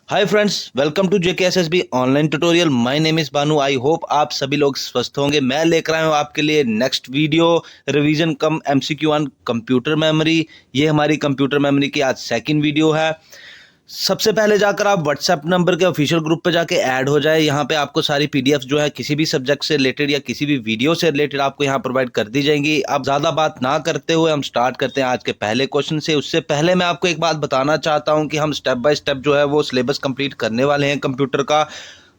Hi friends, welcome to JKSSB online tutorial. My name is Banu. I hope आप सभी लोग स्वस्थ होंगे। मैं लेकर आया हूँ आपके लिए next video revision come MCQ on computer memory. ये हमारी कंप्यूटर मेमोरी की आज सेकंड वीडियो है। सबसे पहले जाकर आप व्हाट्सएप नंबर के ऑफिशियल ग्रुप पे जाके ऐड हो जाए। यहाँ पे आपको सारी पीडीएफ जो है किसी भी सब्जेक्ट से रिलेटेड या किसी भी वीडियो से रिलेटेड आपको यहाँ प्रोवाइड कर दी जाएंगी। अब ज़्यादा बात ना करते हुए हम स्टार्ट करते हैं आज के पहले क्वेश्चन से। उससे पहले मैं आपको एक बात बताना चाहता हूँ कि हम स्टेप बाय स्टेप जो है वो सिलेबस कंप्लीट करने वाले हैं कंप्यूटर का।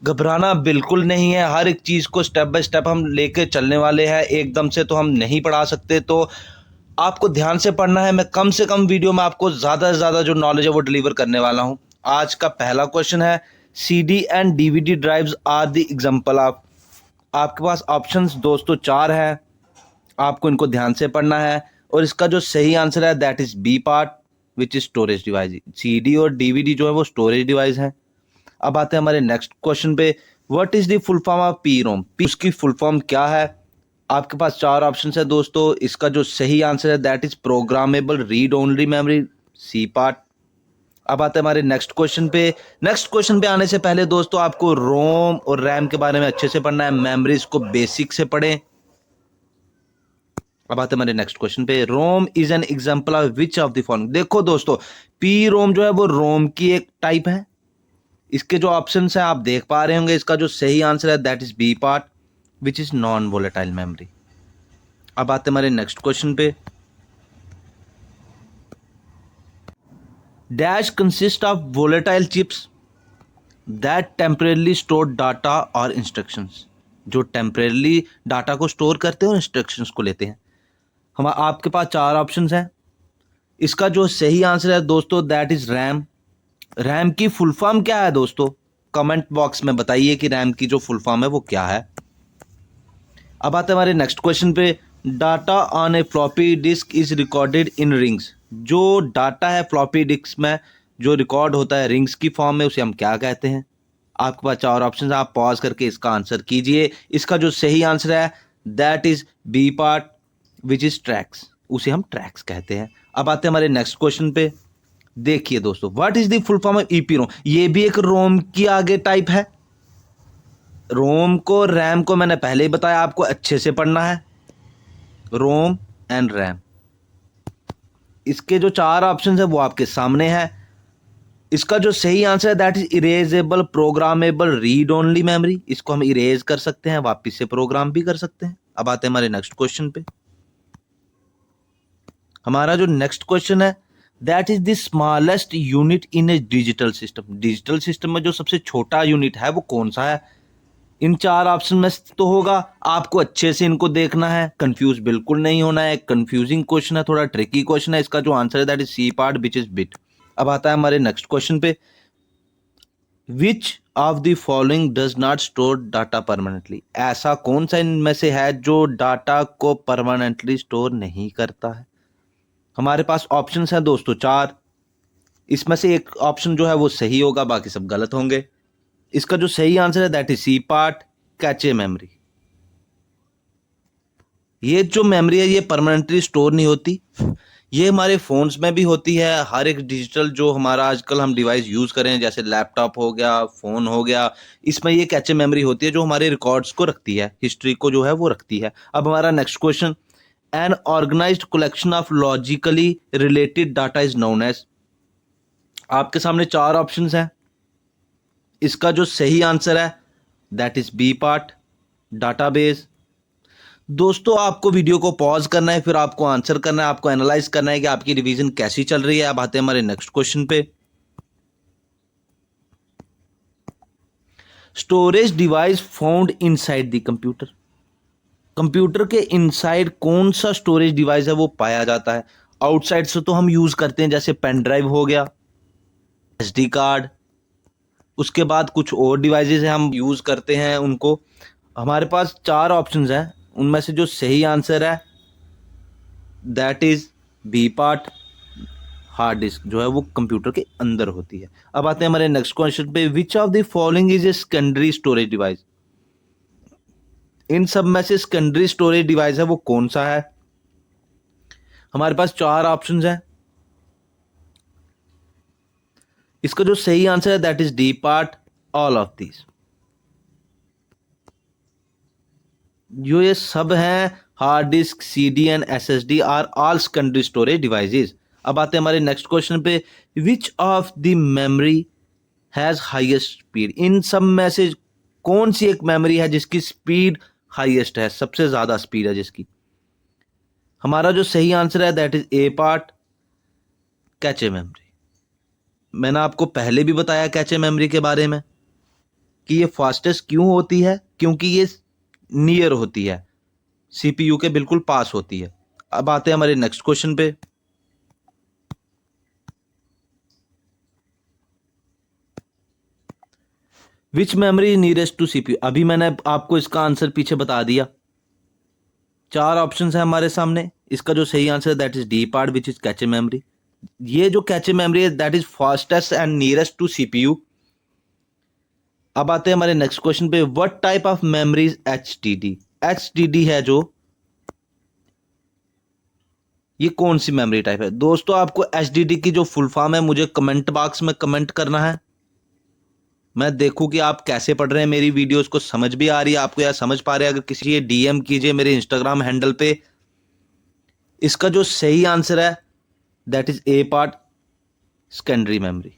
घबराना बिल्कुल नहीं है, हर एक चीज़ को स्टेप बाय स्टेप हम लेके चलने वाले हैं। एकदम से तो हम नहीं पढ़ा सकते, तो आपको ध्यान से पढ़ना है। मैं कम से कम वीडियो में आपको ज़्यादा से ज़्यादा जो नॉलेज है वो डिलीवर करने वाला हूँ। आज का पहला क्वेश्चन है, CD and DVD drives are the example of. आपके पास ऑप्शंस दोस्तों चार है, आपको इनको ध्यान से पढ़ना है और इसका जो सही आंसर है that is B part which is storage device. CD और डीवीडी जो है वो स्टोरेज डिवाइस है। अब आते हैं हमारे नेक्स्ट क्वेश्चन पे, what is the full form of P ROM. उसकी फुल फॉर्म क्या है? आपके पास चार ऑप्शन है दोस्तों। इसका जो सही आंसर है that is programmable read only memory, C part. अब आते हैं हमारे नेक्स्ट क्वेश्चन पे। नेक्स्ट क्वेश्चन पे आने से पहले दोस्तों आपको रोम और रैम के बारे में अच्छे से पढ़ना है। मेमोरीज को बेसिक से पढ़ें। अब आते हैं हमारे नेक्स्ट क्वेश्चन पे, ROM is an example of which of the following. देखो दोस्तों, पी रोम जो है वो रोम की एक टाइप है। इसके जो ऑप्शन है आप देख पा रहे होंगे। इसका जो सही आंसर है that is B part which is non volatile memory. अब आते हैं हमारे नेक्स्ट क्वेश्चन पे, dash consist of volatile chips that temporarily store data और इंस्ट्रक्शंस। जो टेम्परेली डाटा को स्टोर करते हैं और इंस्ट्रक्शंस को लेते हैं। हम आपके पास चार ऑप्शंस हैं। इसका जो सही आंसर है दोस्तों दैट इज रैम। रैम की फुल फॉर्म क्या है दोस्तों? कमेंट बॉक्स में बताइए कि रैम की जो फुल फॉर्म है वो क्या है। अब आते हैं हमारे नेक्स्ट क्वेश्चन पे, data on A floppy disk is recorded in rings. जो डाटा है फ्लॉपी डिस्क में जो रिकॉर्ड होता है रिंग्स की फॉर्म में, उसे हम क्या कहते हैं? आपके पास चार ऑप्शन है, आप पॉज करके इसका आंसर कीजिए। इसका जो सही आंसर है that is B part which is tracks. उसे हम ट्रैक्स कहते हैं। अब आते हैं हमारे नेक्स्ट क्वेश्चन पे। देखिए दोस्तों, what is the full form of EPROM. ये भी एक रोम की आगे टाइप है। रोम को रैम को मैंने पहले ही बताया, आपको अच्छे से पढ़ना है। रोम एंड रैम, इसके जो चार ऑप्शन है वो आपके सामने है। इसका जो सही आंसर है that is erasable programmable read only memory. इसको हम इरेज कर सकते हैं, वापस से प्रोग्राम भी कर सकते हैं। अब आते हैं हमारे नेक्स्ट क्वेश्चन पे। हमारा जो नेक्स्ट क्वेश्चन है that is the smallest unit in A digital system. Digital system में जो सबसे छोटा यूनिट है वो कौन सा है? इन चार ऑप्शन में तो होगा, आपको अच्छे से इनको देखना है, कंफ्यूज बिल्कुल नहीं होना है। कंफ्यूजिंग क्वेश्चन है, थोड़ा ट्रिकी क्वेश्चन है। इसका जो आंसर है that is C part which is bit. अब आता है हमारे नेक्स्ट क्वेश्चन पे, which of the following does not store data permanently. ऐसा कौन सा इनमें से है जो डाटा को परमानेंटली स्टोर नहीं करता है? हमारे पास ऑप्शंस हैं दोस्तों चार। इसमें से एक ऑप्शन जो है वो सही होगा, बाकी सब गलत होंगे। इसका जो सही आंसर है that is C part cache memory. ये जो मेमोरी है ये परमानेंटली स्टोर नहीं होती। ये हमारे फोन्स में भी होती है। हर एक डिजिटल जो हमारा आजकल हम डिवाइस यूज करें, जैसे लैपटॉप हो गया, फोन हो गया, इसमें ये कैचे मेमोरी होती है जो हमारे रिकॉर्ड्स को रखती है, हिस्ट्री को जो है वो रखती है। अब हमारा next question, an organised collection of logically related data is known as. आपके सामने चार ऑप्शंस हैं। इसका जो सही आंसर है that is B part database. दोस्तों आपको वीडियो को पॉज करना है, फिर आपको आंसर करना है, आपको एनालाइज करना है कि आपकी रिवीजन कैसी चल रही है। अब आते हैं हमारे नेक्स्ट क्वेश्चन पे, storage device found inside the computer. Computer के इनसाइड कौन सा स्टोरेज डिवाइस है वो पाया जाता है? आउटसाइड से तो हम यूज करते हैं, जैसे पेन ड्राइव हो गया, एसडी कार्ड, उसके बाद कुछ और डिवाइसेस हैं हम यूज करते हैं उनको। हमारे पास चार ऑप्शंस हैं, उनमें से जो सही आंसर है that is B part hard disk जो है वो कंप्यूटर के अंदर होती है। अब आते हैं हमारे नेक्स्ट क्वेश्चन पे, which of the following is a secondary storage device. इन सब में से सेकेंडरी स्टोरेज डिवाइस है वो कौन सा है? हमारे पास चार ऑप्शंस हैं। इसका जो सही आंसर है that is D part, all of these. जो ये सब हैं hard disk, CD and SSD are all secondary storage devices. अब आते हैं हमारे नेक्स्ट क्वेश्चन पे, which of the memory has highest speed. इन सब में से कौन सी एक मेमोरी है जिसकी स्पीड हाईएस्ट है, सबसे ज्यादा स्पीड है जिसकी। हमारा जो सही आंसर है that is a part, cache memory. मैंने आपको पहले भी बताया कैचे मेमोरी के बारे में कि ये फास्टेस्ट क्यों होती है, क्योंकि ये नियर होती है, सीपीयू के बिल्कुल पास होती है। अब आते हैं हमारे नेक्स्ट क्वेश्चन पे, विच मेमोरी नियरेस्ट टू सीपीयू। अभी मैंने आपको इसका आंसर पीछे बता दिया। 4 ऑप्शंस है हमारे सामने, इसका जो सही आंसर है that is D part which is cache memory. ये जो कैचे मेमोरी है that is fastest and nearest to CPU. अब आते हैं हमारे नेक्स्ट क्वेश्चन पे, what type of memory is HDD. HDD है जो, ये कौन सी मेमोरी टाइप है। दोस्तों आपको एचडीडी की जो फुल फॉर्म है मुझे कमेंट बॉक्स में कमेंट करना है, मैं देखूं कि आप कैसे पढ़ रहे हैं, मेरी वीडियोस को समझ भी आ रही है आपको या समझ पा रहे हैं। अगर किसी ये डीएम कीजिए मेरे इंस्टाग्राम हैंडल पे। इसका जो सही आंसर है that is a part, secondary memory.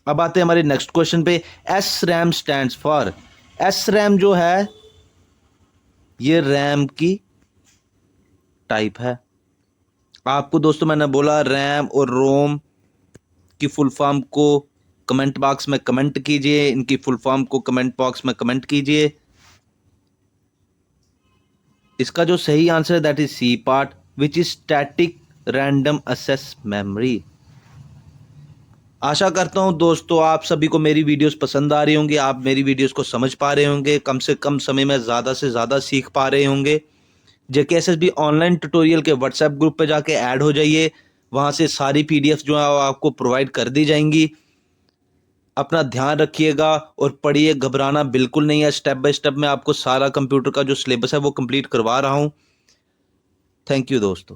अब आते हैं हमारे नेक्स्ट क्वेश्चन पे, S RAM stands for. S RAM जो है ये रैम की टाइप है। आपको दोस्तों मैंने बोला रैम और रोम की फुल फॉर्म को कमेंट बॉक्स में कमेंट कीजिए, इनकी फुल फॉर्म को कमेंट बॉक्स में कमेंट कीजिए। इसका जो सही आंसर है that is C part which is static random access memory. आशा करता हूं दोस्तों आप सभी को मेरी वीडियोस पसंद आ रही होंगी, आप मेरी वीडियोस को समझ पा रहे होंगे, कम से कम समय में ज़्यादा से ज़्यादा सीख पा रहे होंगे। JKSSB ऑनलाइन ट्यूटोरियल के व्हाट्सएप ग्रुप पे जाके ऐड हो जाइए, वहाँ से सारी PDF जो है आपको प्रोवाइड कर दी जाएंगी। अपना ध्यान रखिएगा और पढ़िए, घबराना बिल्कुल नहीं है। स्टेप बाय स्टेप मैं आपको सारा कंप्यूटर का जो सिलेबस है वो कंप्लीट करवा रहा हूँ। थैंक यू दोस्तों।